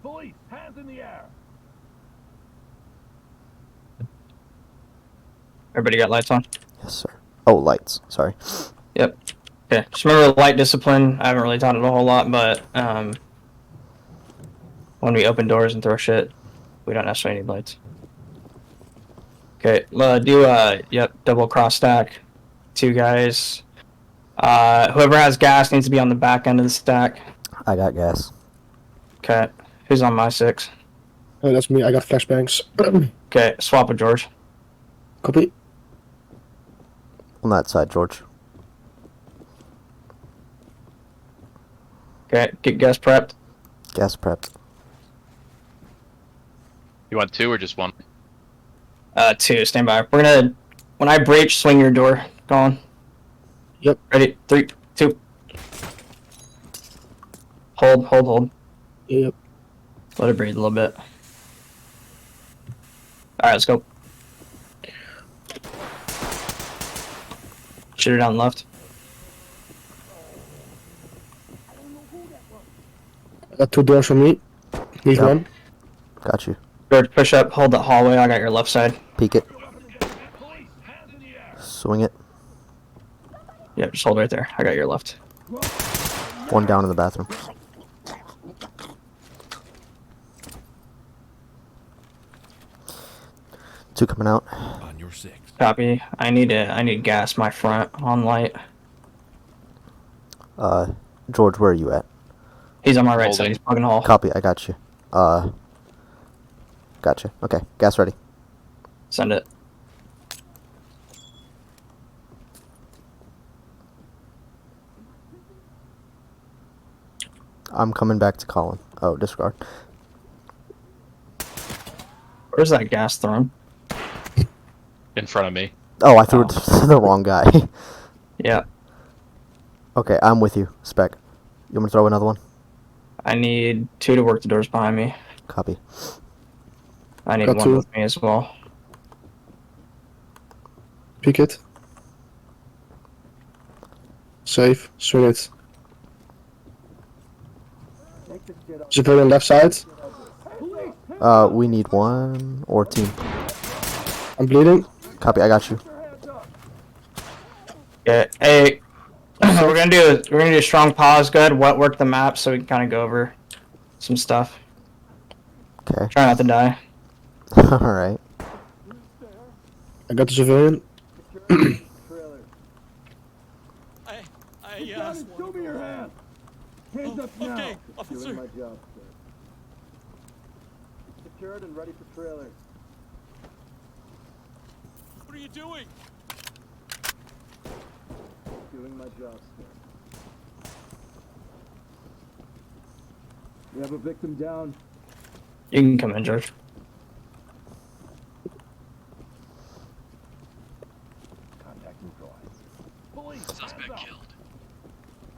Police, hands in the air. Everybody got lights on? Yes, sir. Oh, lights. Sorry. Yep. Okay. Just remember light discipline. I haven't really taught it a whole lot, but when we open doors and throw shit, we don't necessarily need lights. Okay. Yep, double cross stack. 2 guys. Whoever has gas needs to be on the back end of the stack. I got gas. Okay. Who's on my 6? Oh, that's me. I got flashbangs. Okay. Swap with George. Copy. On that side, George. Okay. Get gas prepped. Gas prepped. You want 2 or just 1? 2. Stand by. We're gonna. When I breach, swing your door. Go on. Yep. Ready? 3, 2. Hold. Yep. Let it breathe a little bit. Alright, let's go. Shoot her down left. I got 2 doors for me. Need Yep. one. Got you. George, push up. Hold that hallway. I got your left side. Peek it. Police, hands in the air. Swing it. Yeah, just hold right there. I got your left. One down in the bathroom. Two coming out. On your 6. Copy. I need gas my front on light. George, where are you at? He's on my right Holding. side. He's plugging the hole. Copy, I got you. Gotcha. Okay, gas ready. Send it. I'm coming back to Colin. Oh, disregard. Where's that gas thrown? In front of me. Oh, I threw it to the wrong guy. Yeah. Okay, I'm with you, Spec. You want me to throw another one? I need 2 to work the doors behind me. Copy. I need Got 1 2. with me as well. Pick it. Safe. Swing it. Civilian left side. We need 1 or team. I'm bleeding. Copy, I got you. Yeah. Hey. So we're gonna do a strong pause. Good. Wet work the map so we can kind of go over some stuff. Okay. Try not to die. Alright. I got the civilian. Show me your hand. Hands up now. Okay, officer. Doing my job, sir. Secured and ready for trailer. What are you doing? Doing my job, sir. We have a victim down. You can come in, George. Contact neutralized. Police, Suspect killed.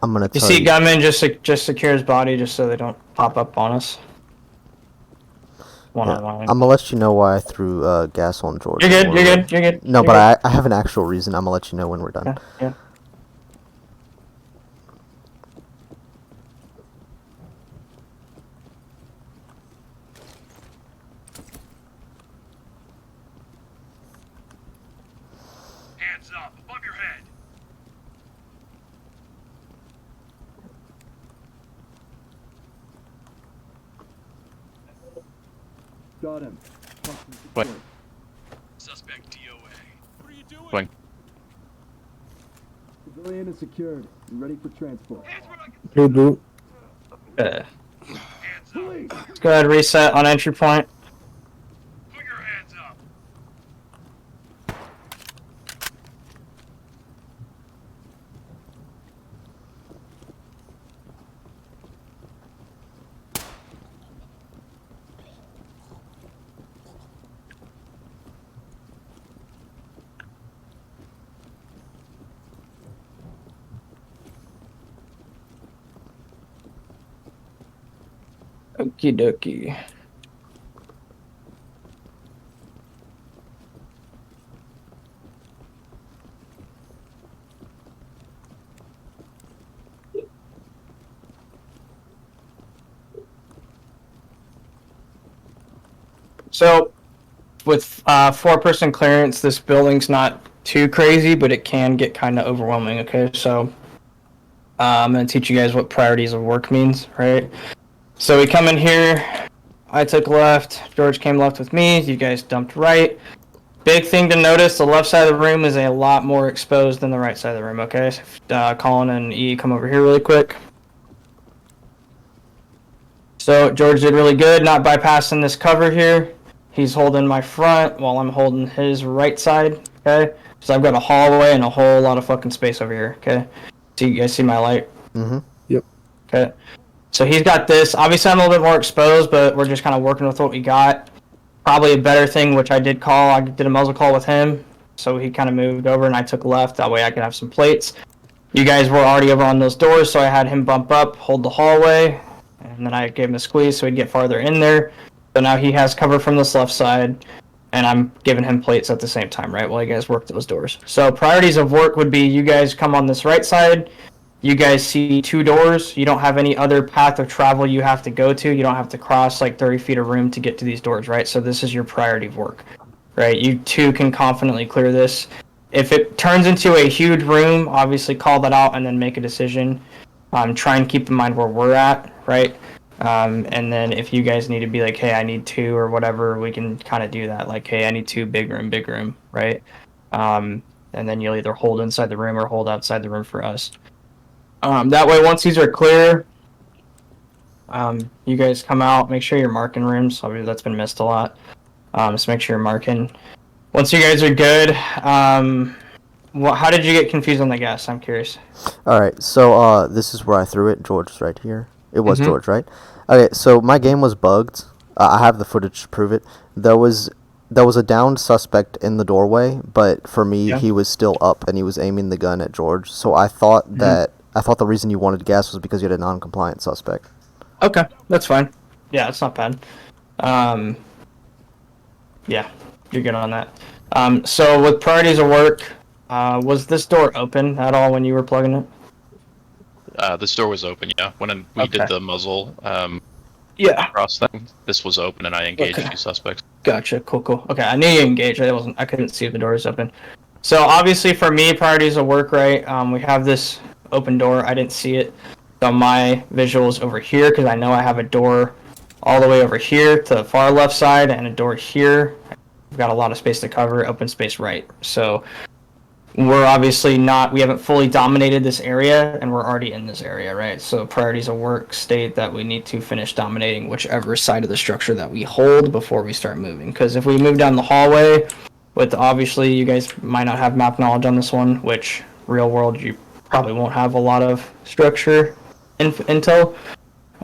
I'm gonna You tell see gunman, just secure his body just so they don't pop up on us. One Yeah, on one. I'm gonna let you know why I threw gas on George. You're good. when You're we're- good. You're good. No, you're but I have an actual reason. I'm gonna let you know when we're done. good. Yeah. Hands up, above your head. got him. What? Suspect DOA. What are you doing? Going. Civilian is secured and ready for transport. Blue. Hands Police, Let's go ahead and reset on entry point. Put your hands up. Okie dokie. So, with 4-person clearance, this building's not too crazy, but it can get kind of overwhelming. Okay, so I'm gonna teach you guys what priorities of work means, right? So we come in here. I took left. George came left with me. You guys dumped right. Big thing to notice: the left side of the room is a lot more exposed than the right side of the room. Okay, Colin and E, come over here really quick. So George did really good, not bypassing this cover here. He's holding my front while I'm holding his right side. Okay, so I've got a hallway and a whole lot of fucking space over here. Okay, so you guys see my light? Mm-hmm. Yep. Okay, so he's got this. Obviously, I'm a little bit more exposed, but we're just kind of working with what we got. Probably a better thing, which I did call. I did a muzzle call with him, so he kind of moved over, and I took left. That way, I could have some plates. You guys were already over on those doors, so I had him bump up, hold the hallway, and then I gave him a squeeze so he'd get farther in there. So now he has cover from this left side, and I'm giving him plates at the same time, right, while you guys work those doors. So priorities of work would be you guys come on this right side. You guys see 2 doors. You don't have any other path of travel you have to go to. You don't have to cross like 30 feet of room to get to these doors, right? So this is your priority of work, right? You 2 can confidently clear this. If it turns into a huge room, obviously call that out and then make a decision. Try and keep in mind where we're at, right? And then if you guys need to be like, hey, I need 2 or whatever, we can kind of do that. Like, hey, I need 2, big room, right? And then you'll either hold inside the room or hold outside the room for us. That way, once these are clear, you guys come out, make sure you're marking rooms. Obviously, that's been missed a lot. So make sure you're marking. Once you guys are good, how did you get confused on the gas? I'm curious. All right, so this is where I threw it. George is right here. It was George, right? Okay, so my game was bugged. I have the footage to prove it. There was a downed suspect in the doorway, but for me, he was still up and he was aiming the gun at George. So I thought the reason you wanted gas was because you had a non-compliant suspect. Okay, that's fine. Yeah, it's not bad. Yeah, you're good on that. So with priorities of work, was this door open at all when you were plugging it? This door was open, yeah. When we did the muzzle cross thing, this was open and I engaged 2 suspects. Gotcha, cool. Okay, I knew you engaged. I couldn't see if the door was open. So obviously for me, priorities of work, right? We have this open door. I didn't see it. So my visual is over here because I know I have a door all the way over here to the far left side and a door here. We've got a lot of space to cover, open space right. So we're obviously we haven't fully dominated this area and we're already in this area, right? So priorities of work state that we need to finish dominating whichever side of the structure that we hold before we start moving. Because if we move down the hallway, obviously you guys might not have map knowledge on this one, which real world you probably won't have a lot of structure intel,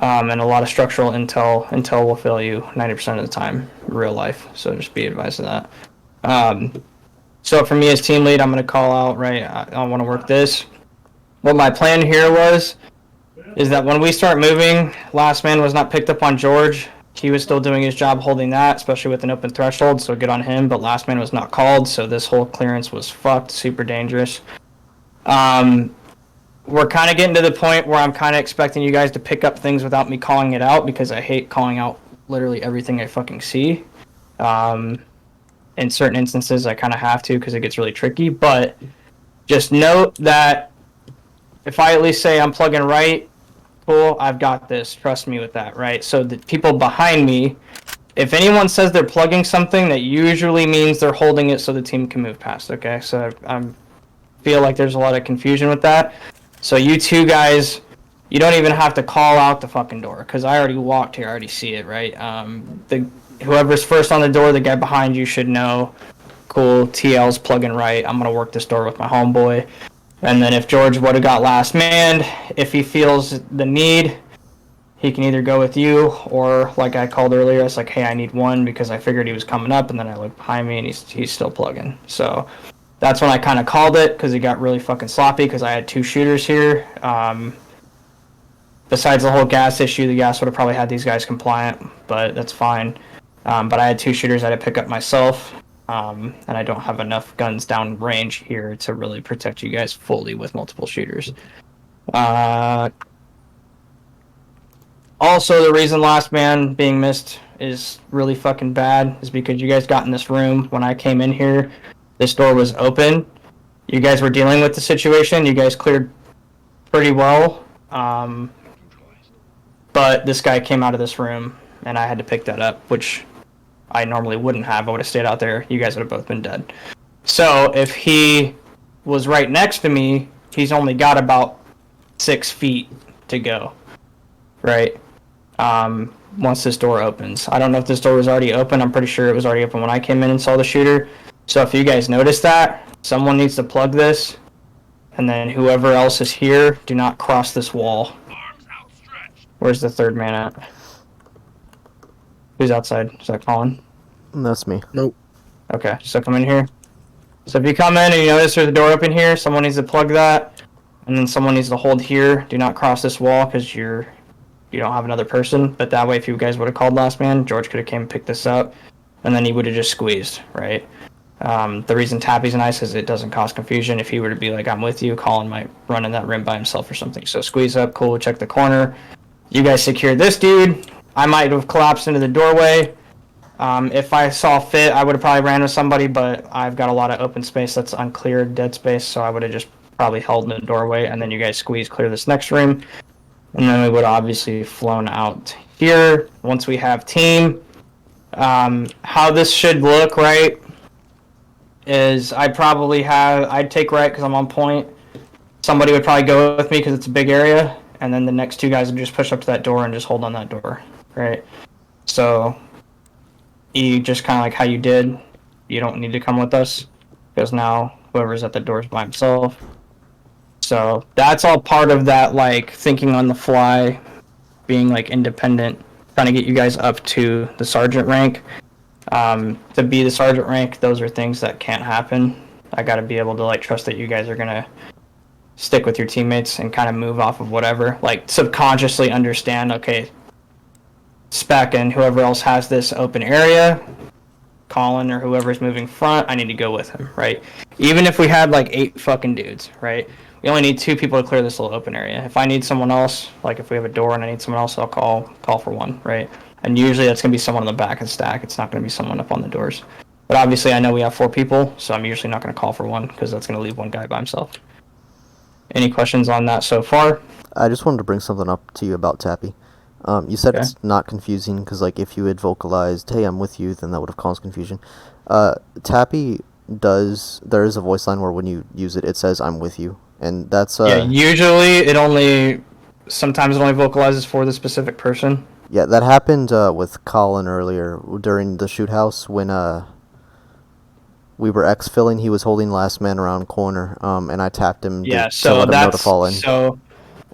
and a lot of structural intel will fail you 90% of the time in real life. So just be advised of that. So for me as team lead, I'm going to call out, right, I want to work this. What my plan here is that when we start moving, last man was not picked up on George. He was still doing his job holding that, especially with an open threshold, so good on him, but last man was not called, so this whole clearance was fucked, super dangerous. We're kind of getting to the point where I'm kind of expecting you guys to pick up things without me calling it out, because I hate calling out literally everything I fucking see. In certain instances, I kind of have to because it gets really tricky, but just note that if I at least say I'm plugging right, cool, I've got this, trust me with that, right? So the people behind me, if anyone says they're plugging something, that usually means they're holding it so the team can move past, okay? So I feel like there's a lot of confusion with that. So you 2 guys, you don't even have to call out the fucking door, because I already walked here, I already see it, right? Whoever's first on the door, the guy behind you should know, cool, TL's plugging right, I'm going to work this door with my homeboy. And then if George would have got last man, if he feels the need, he can either go with you, or like I called earlier, it's like, hey, I need 1 because I figured he was coming up, and then I looked behind me and he's still plugging. So that's when I kind of called it, because it got really fucking sloppy because I had 2 shooters here. Besides the whole gas issue, the gas would have probably had these guys compliant, but that's fine. But I had 2 shooters I had to pick up myself, and I don't have enough guns down range here to really protect you guys fully with multiple shooters. Also, the reason last man being missed is really fucking bad is because you guys got in this room when I came in here. This door was open. You guys were dealing with the situation. You guys cleared pretty well. But this guy came out of this room, and I had to pick that up, which I normally wouldn't have. I would have stayed out there. You guys would have both been dead. So if he was right next to me, he's only got about 6 feet to go, right? Once this door opens. I don't know if this door was already open. I'm pretty sure it was already open when I came in and saw the shooter. So if you guys notice that, someone needs to plug this, and then whoever else is here, do not cross this wall. Arms outstretched. Where's the third man at? Who's outside? Is that Colin? That's me. Nope. Okay, so come in here. So if you come in and you notice there's a door open here, someone needs to plug that, and then someone needs to hold here. Do not cross this wall because you don't have another person. But that way, if you guys would have called last man, George could have came and picked this up, and then he would have just squeezed, right? The reason Tappy's nice is it doesn't cause confusion. If he were to be like, I'm with you, Colin might run in that room by himself or something. So squeeze up, cool, check the corner. You guys secured this dude. I might have collapsed into the doorway. If I saw fit, I would have probably ran with somebody, but I've got a lot of open space that's uncleared, dead space, so I would have just probably held in the doorway, and then you guys squeeze clear this next room, and then we would obviously flown out here once we have team. How this should look, right, is I'd take right because I'm on point. Somebody would probably go with me because it's a big area, and then the next 2 guys would just push up to that door and just hold on that door, right? So you just kind of like how you did, you don't need to come with us because now whoever's at the door is by himself. So that's all part of that, like thinking on the fly, being like independent, trying to get you guys up to the sergeant rank. To be the sergeant rank, those are things that can't happen. I got to be able to like trust that you guys are gonna stick with your teammates and kind of move off of whatever, like subconsciously understand, okay, Spec and whoever else has this open area, Colin or whoever's moving front, I need to go with him, right? Even if we had like 8 fucking dudes, right? We only need 2 people to clear this little open area. If I need someone else, like if we have a door and I need someone else, I'll call for one, right? And usually that's gonna be someone in the back of the stack. It's not gonna be someone up on the doors. But obviously I know we have 4 people, so I'm usually not gonna call for one because that's gonna leave one guy by himself. Any questions on that so far? I just wanted to bring something up to you about Tappy. You said Okay. it's not confusing because, like, if you had vocalized, "Hey, I'm with you," then that would have caused confusion. Tappy there is a voice line where when you use it, it says, "I'm with you," and that's Yeah, usually sometimes it only vocalizes for the specific person. Yeah, that happened with Colin earlier during the shoot house when we were exfilling. He was holding last man around corner, and I tapped him Yeah, to so let him know to that's fall in.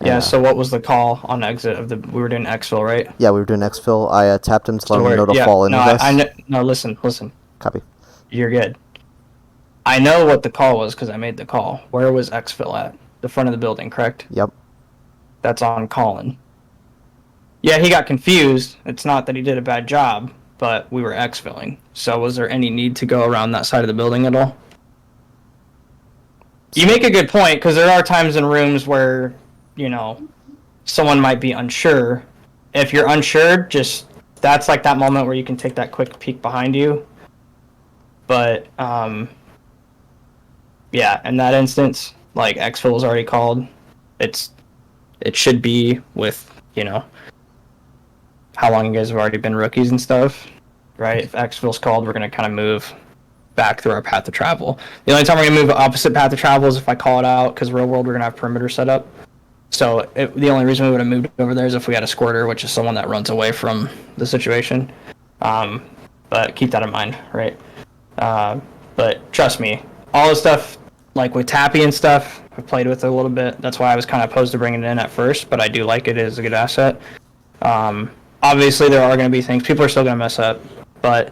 Yeah, so what was the call on exit of we were doing exfil, right? Yeah, we were doing exfil. I tapped him to let him know to yeah, fall in no, with us. no, listen. Copy. You're good. I know what the call was because I made the call. Where was exfil at? The front of the building, correct? Yep. That's on Colin. Yeah, he got confused. It's not that he did a bad job, but we were exfilling. So was there any need to go around that side of the building at all? You make a good point, because there are times in rooms where, someone might be unsure. If you're unsure, that's like that moment where you can take that quick peek behind you. But, yeah, in that instance, like, exfil is already called. It should be with, how long you guys have already been rookies and stuff, right? If exfil's called, we're going to kind of move back through our path of travel. The only time we're going to move the opposite path of travel is if I call it out, because real world, we're going to have perimeter set up. So the only reason we would have moved over there is if we had a squirter, which is someone that runs away from the situation. But keep that in mind, right? But trust me, all the stuff, like with Tappy and stuff, I've played with it a little bit. That's why I was kind of opposed to bringing it in at first, but I do like it as a good asset. Obviously, there are going to be things. People are still going to mess up, but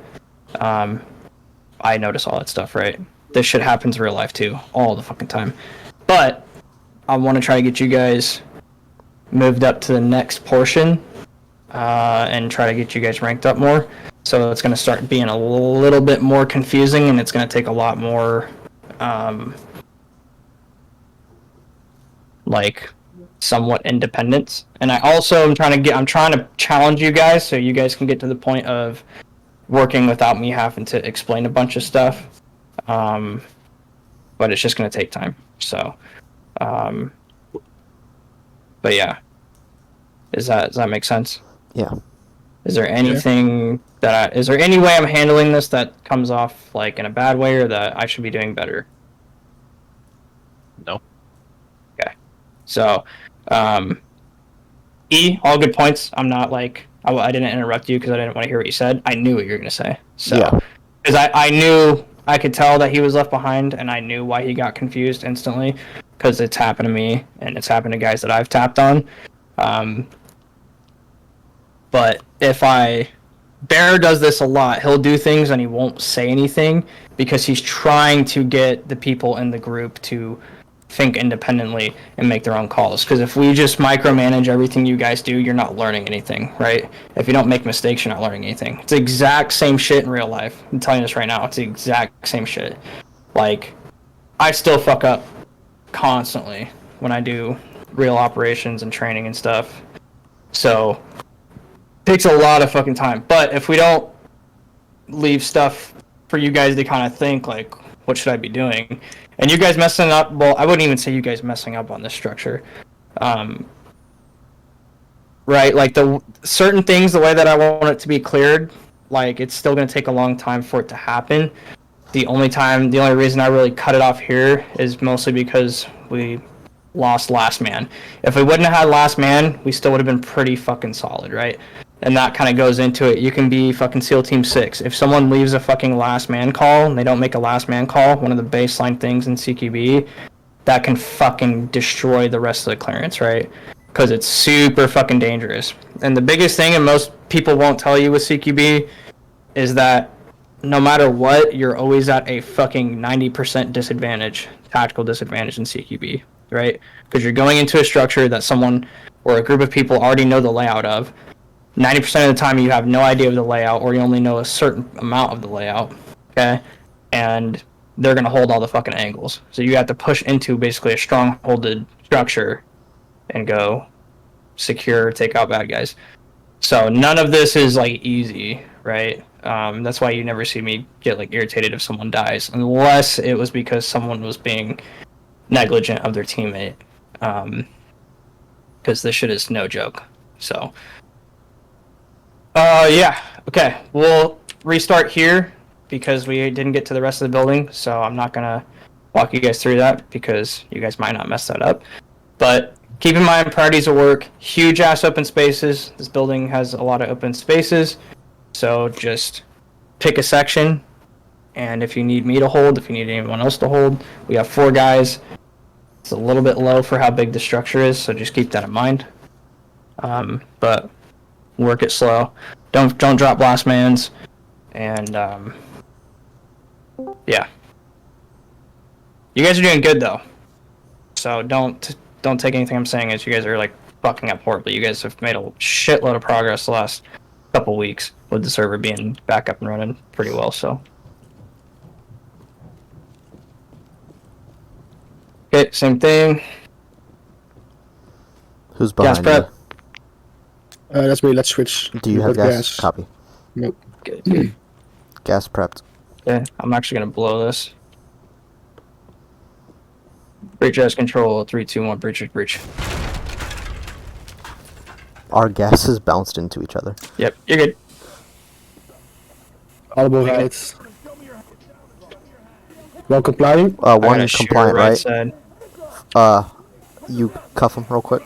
I notice all that stuff, right? This shit happens in real life, too, all the fucking time. But I want to try to get you guys moved up to the next portion and try to get you guys ranked up more. So it's going to start being a little bit more confusing, and it's going to take a lot more, somewhat independence. And I also am trying to challenge you guys so you guys can get to the point of working without me having to explain a bunch of stuff. But it's just going to take time. So, but yeah, does that make sense? Yeah. Is there anything is there any way I'm handling this that comes off like in a bad way or that I should be doing better? No. Okay. So, all good points. I'm not like, I didn't interrupt you because I didn't want to hear what you said. I knew what you were going to say. So, because I knew, I could tell that he was left behind and I knew why he got confused instantly because it's happened to me and it's happened to guys that I've tapped on. But Bear does this a lot. He'll do things and he won't say anything because he's trying to get the people in the group to think independently and make their own calls. Because if we just micromanage everything you guys do, you're not learning anything, right? If you don't make mistakes, you're not learning anything. It's the exact same shit in real life. I'm telling you this right now. It's the exact same shit. Like, I still fuck up constantly when I do real operations and training and stuff. So takes a lot of fucking time. But if we don't leave stuff for you guys to kind of think, like, what should I be doing? And you guys messing up, well, I wouldn't even say you guys messing up on this structure. Right? Like, the certain things, the way that I want it to be cleared, like, it's still going to take a long time for it to happen. The only reason I really cut it off here is mostly because we lost Last Man. If we wouldn't have had Last Man, we still would have been pretty fucking solid, right? And that kind of goes into it. You can be fucking SEAL Team 6. If someone leaves a fucking Last Man call and they don't make a Last Man call, one of the baseline things in CQB, that can fucking destroy the rest of the clearance, right? Because it's super fucking dangerous. And the biggest thing, and most people won't tell you with CQB, is that no matter what, you're always at a fucking 90% disadvantage, tactical disadvantage in CQB, right? Because you're going into a structure that someone or a group of people already know the layout of. 90% of the time you have no idea of the layout, or you only know a certain amount of the layout, okay? And they're going to hold all the fucking angles. So you have to push into basically a strongholded structure and go secure, take out bad guys. So none of this is like easy, right? That's why you never see me get like irritated if someone dies, unless it was because someone was being negligent of their teammate. Because this shit is no joke. So, yeah, okay, we'll restart here because we didn't get to the rest of the building. So I'm not gonna walk you guys through that because you guys might not mess that up. But keep in mind, priorities of work, huge ass open spaces. This building has a lot of open spaces. So just pick a section, and if you need me to hold, if you need anyone else to hold, we have 4 guys. It's a little bit low for how big the structure is, so just keep that in mind. But work it slow. Don't drop Last Mans, and yeah. You guys are doing good though, so don't take anything I'm saying as you guys are like fucking up horribly. You guys have made a shitload of progress the last couple weeks with the server being back up and running pretty well. So okay, same thing. Who's behind prep. you? That's me. Let's switch. Do you have gas? Copy. Nope. Good. Gas prepped. Okay, I'm actually gonna blow this. Breach has control. 3, 2, 1. Breach. Our gases bounced into each other. Yep, you're good. Audible right. One complying. I One gotta shoot compliant, right? side. You cuff him real quick.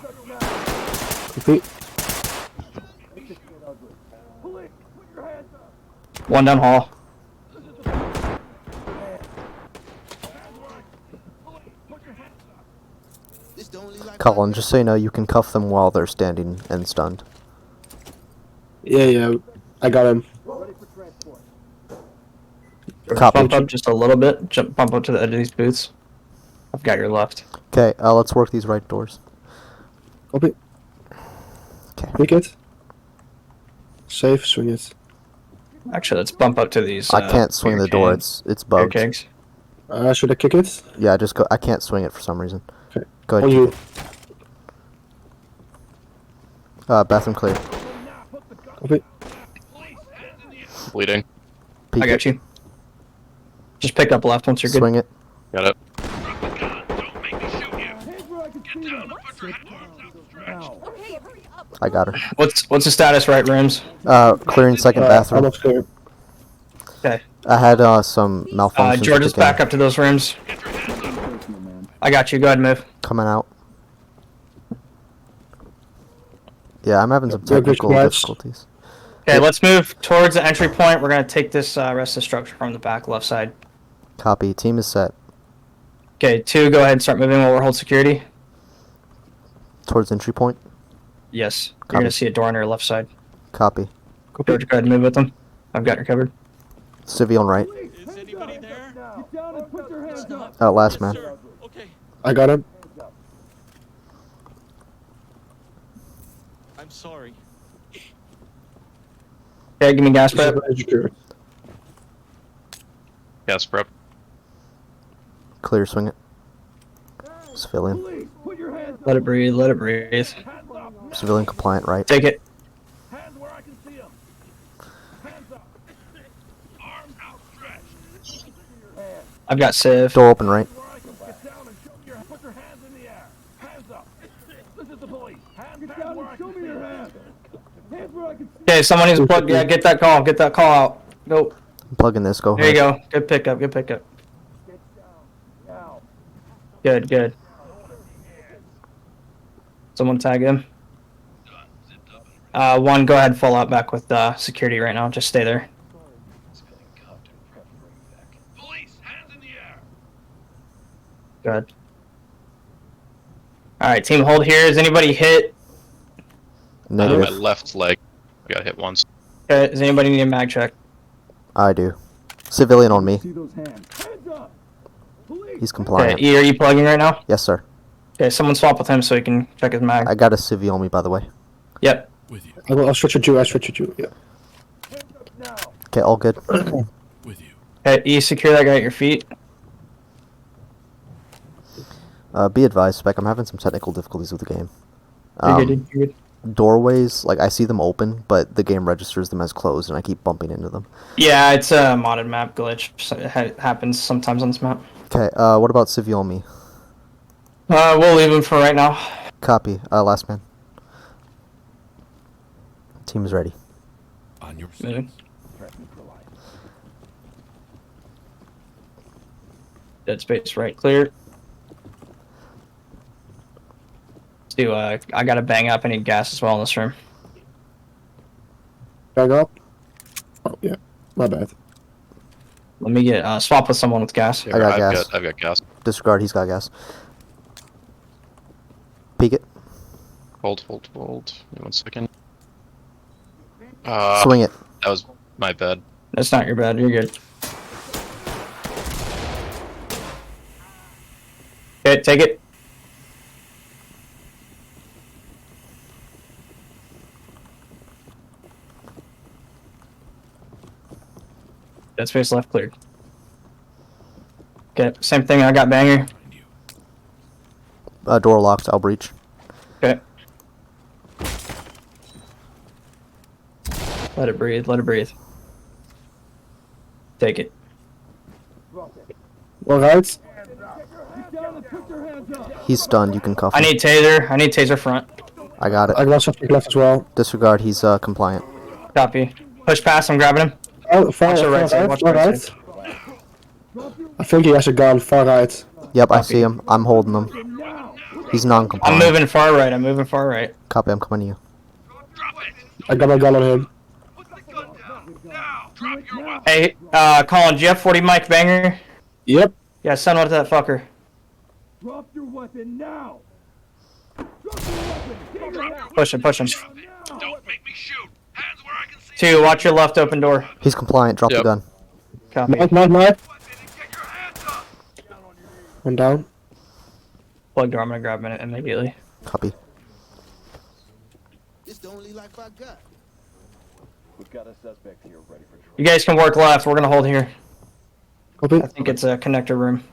Complete. One down hall. Colin, just so you know, you can cuff them while they're standing and stunned. Yeah. I got him. Copy. Bump up just a little bit. Bump up to the edge of these boots. I've got your left. Okay, let's work these right doors. Copy. Okay. Pick it. Safe. Swing it. Actually, let's bump up to these. I can't swing the door. It's beer bugged. kegs. Should I kick it? Yeah, just go. I can't swing it for some reason. Okay. Go ahead. On kick you. it. Bathroom clear. Copy. Bleeding. Peek I got it. you. Just pick up left once you're good. Swing it. Got it. Don't make me shoot you. Hands where I can see them. Down and put your hands outstretched. Okay, hurry up. I got her. What's the status, right rooms? Clearing second bathroom. Almost clear. Okay. I had some malfunctions. with George, the just back game. up to those rooms. Personal, man. I got you. Go ahead, move. Coming out. Yeah, I'm having some Yeah, good technical squads. difficulties. Okay, let's move towards the entry point. We're gonna take this rest of the structure from the back left side. Copy. Team is set. Okay, 2, go ahead and start moving while we're hold security. Towards entry point. Yes. You're Copy. gonna see a door on your left side. Copy. George, go ahead and move with them. I've got you covered. Civvy on right. Is anybody there? Get down and put your hands up. Last Yes, man. sir. Okay. I got him. I'm sorry. Okay, give me gas prep. Gas prep. Clear. Swing it. Civilian. Police, put your hands up. Let it breathe, let it breathe. Hands up. Civilian compliant right. Take it. Hands where I can see them. Hands up. Arms outstretched. Hands I've got Civ. Door open right. where I can get down and show your. Put your hands in the air. Hands up. This is the police. Hands down where I can see your hands. Hands where I can see. Okay, someone needs to plug. Yeah, get that call. Get that call out. Go. I'm plugging this. Go There you ahead. go. Good pickup. Good pickup. Get down. Now. Good, good. Someone tag him. 1, go ahead, fall out back with security right now. Just stay there. Police, hands in the air. Good. All right, team, hold here. Is anybody hit? My Negative. left leg. I got hit once. Okay, does anybody need a mag check? I do. Civilian on me. See those hands. Hands up. Police. He's Okay, compliant. E, are you plugging right now? Yes, sir. Okay, someone swap with him so he can check his mag. I got a civvy on me, by the way. Yep. With you. I'll stretch at you. I stretch at you. Yeah. Hands up now. Okay, all good. With you. Okay, E, secure that guy at your feet. Be advised, Spec. I'm having some technical difficulties with the game. You're good, you're good. Doorways, like I see them open, but the game registers them as closed, and I keep bumping into them. Yeah, it's a modded map glitch. So it happens sometimes on this map. Okay, what about civvy on me? We'll leave him for right now. Copy. Last man. Team is ready. On your Moving. Threat neutralized. Dead space right clear. Let's do, I gotta bang up. I need gas as well in this room. Bang up. Oh yeah. My bad. Let me get, swap with someone with gas. I got gas. I've got gas. Disregard, he's got gas. Peek it. Hold. Give me 1 second. Swing it. That was my bad. That's not your bad, you're good. Okay, take it. Dead space left cleared. Okay, same thing, I got banger. Door locked. I'll breach. Okay. Let it breathe, let it breathe. Take it. All right. Get down and put your hands up. He's stunned. You can cuff I him. need taser front. I got it. I got suspect left as well. Disregard, he's compliant. Copy. Push past, I'm grabbing him. Oh, far, Watch the far right side, watch the far right right. side. I think he has a gun. Far right. Yep, I Copy. see him. I'm holding him. He's I'm non-compliant. moving far right, I'm moving far right. Copy, I'm coming to you. Drop it. I got my gun on him. Put the gun down. Now. Drop your weapon. Hey, Colin, do you have 40 mic banger? Yep. Yeah, send one to that fucker. Drop your weapon now. Drop your weapon. Get your Drop hands your Push him, push him. now. Don't make me shoot. Hands where I can see. 2, watch your left open door. He's compliant. Drop the Yep. gun. Copy. Knife. Weapon and get your hands up. One down. Plug door, I'm gonna grab it immediately. Copy. It's the only life I got. We've got a suspect here ready for trial. You guys can work left, we're gonna hold here. Copy. I think it's a connector room.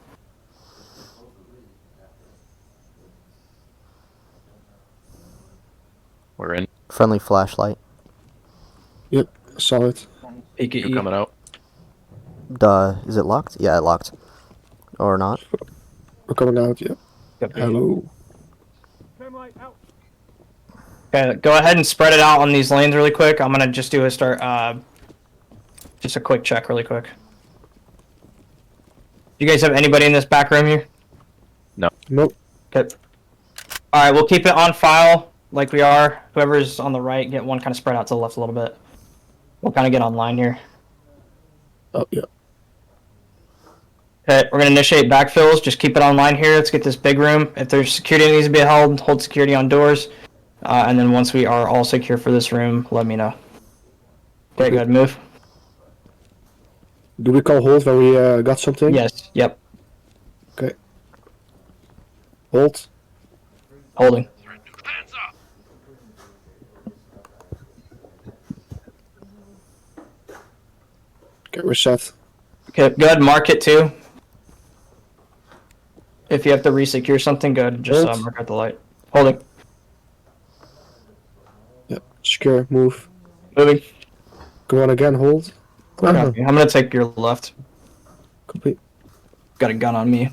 We're in. Friendly flashlight. Yep, saw it. Peek at You're you. coming out. Is it locked? Yeah, it locked. Or not? We're coming out, yeah. Copy. Hello. Cam light out. Okay, go ahead and spread it out on these lanes really quick. I'm gonna just do a just a quick check really quick. You guys have anybody in this back room here? Nope. Okay. Alright, we'll keep it on file like we are. Whoever's on the right, get one kind of spread out to the left a little bit. We'll kind of get online here. Oh, yeah. Okay, we're gonna initiate backfills. Just keep it online here. Let's get this big room. If there's security that needs to be held, hold security on doors. And then once we are all secure for this room, let me know. Okay, go ahead, move. Do we call hold when we got something? Yes, yep, Okay. Hold. holding. Hands up! Okay, we're set. Okay, go ahead, mark it too. If you have to resecure something, go ahead and just Hold. mark out the light. Holding. Yep. Secure. Move. Moving. Go on again. Hold. Copy. I'm gonna take your left. Copy. Got a gun on me.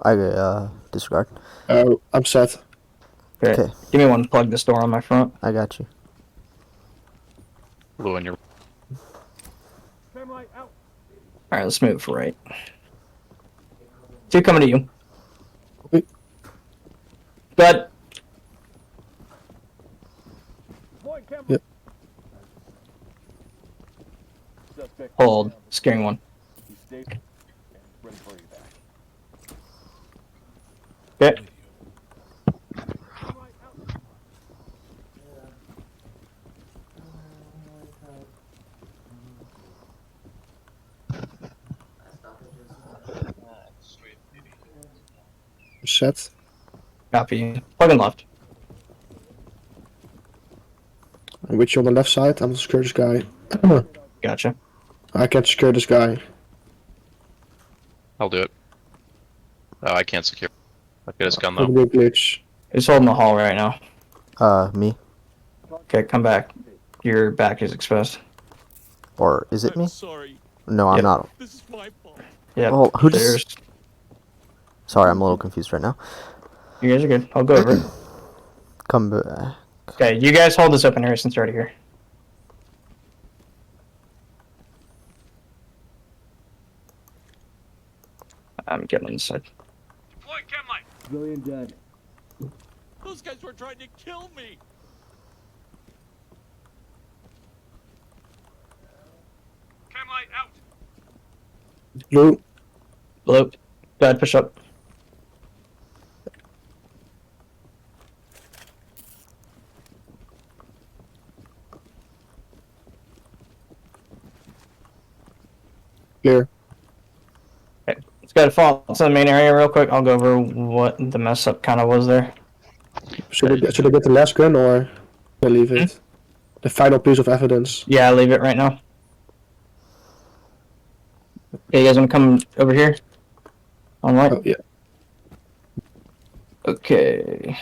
I disregard. I'm set. Great. Okay. Give me one. Plug this door on my front. I got you. Blue on your. Cam light out. All right, let's move right. Two coming to you. Wait. Go ahead. Point cam. Yep. Suspect. Hold. Scaring one. He's safe. Ready for you back. Okay. Cam light out. I'm set. Copy. Plug in left. I'm with you on the left side. I'm gonna secure this guy. Gotcha. I can't secure this guy. I'll do it. Oh, I can't secure. I'll get his gun Could though. be a glitch. He's holding the hall right now. Me? Okay, come back. Your back is exposed. Or is it I'm me? sorry. No, I'm Yep. not. This is my fault. Yeah. Oh, who just- there's- Sorry, I'm a little confused right now. You guys are good. I'll go over it. Come back. Okay, you guys hold this open here since you're already here. I'm getting on this side. Deploy chem light. Civilian dead. Those guys were trying to kill me. Chem light out. Blue. Blue. Go ahead, push up. Clear. Let's go ahead, fall to the main area real quick. I'll go over what the mess up kind of was there. Should I get the last gun or I leave it? The final piece of evidence. Yeah, I'll leave it right now. Okay, you guys want to come over here? On right? Oh yeah. Okay.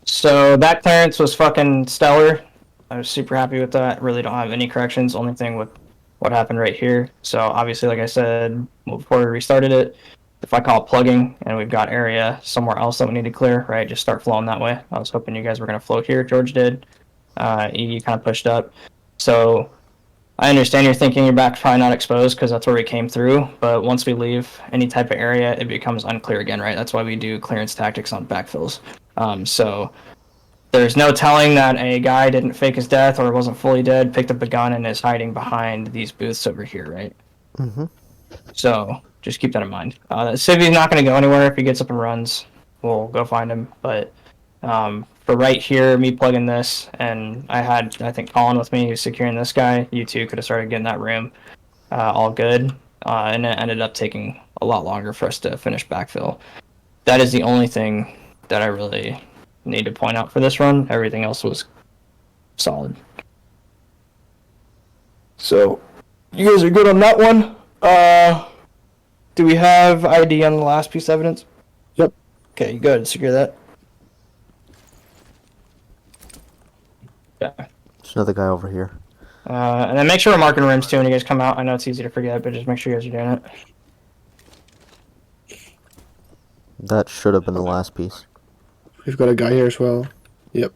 So that clearance was fucking stellar. I was super happy with that. Really don't have any corrections. Only thing with what happened right here. So obviously, like I said before we restarted it, if I call it plugging and we've got area somewhere else that we need to clear, right, just start flowing that way. I was hoping you guys were going to float here. George did. You kind of pushed up. So I understand you're thinking your back's probably not exposed because that's where we came through. But once we leave any type of area, it becomes unclear again, right? That's why we do clearance tactics on backfills. So there's no telling that a guy didn't fake his death or wasn't fully dead, picked up a gun, and is hiding behind these booths over here, right? Mm-hmm. So just keep that in mind. Civi's not going to go anywhere. If he gets up and runs, we'll go find him. But for right here, me plugging this, and I think, Colin with me who's securing this guy. You two could have started getting that room all good. And it ended up taking a lot longer for us to finish backfill. That is the only thing that I really need to point out for this run. Everything else was solid. So, you guys are good on that one. Do we have ID on the last piece of evidence? Yep. Okay, good. Secure that. Yeah. There's another guy over here. And then make sure we're marking rooms too when you guys come out. I know it's easy to forget, but just make sure you guys are doing it. That should have been the last piece. We've got a guy here as well. Yep.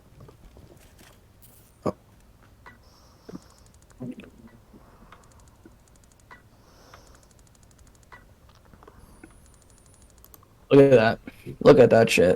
Look at that. Look at that shit.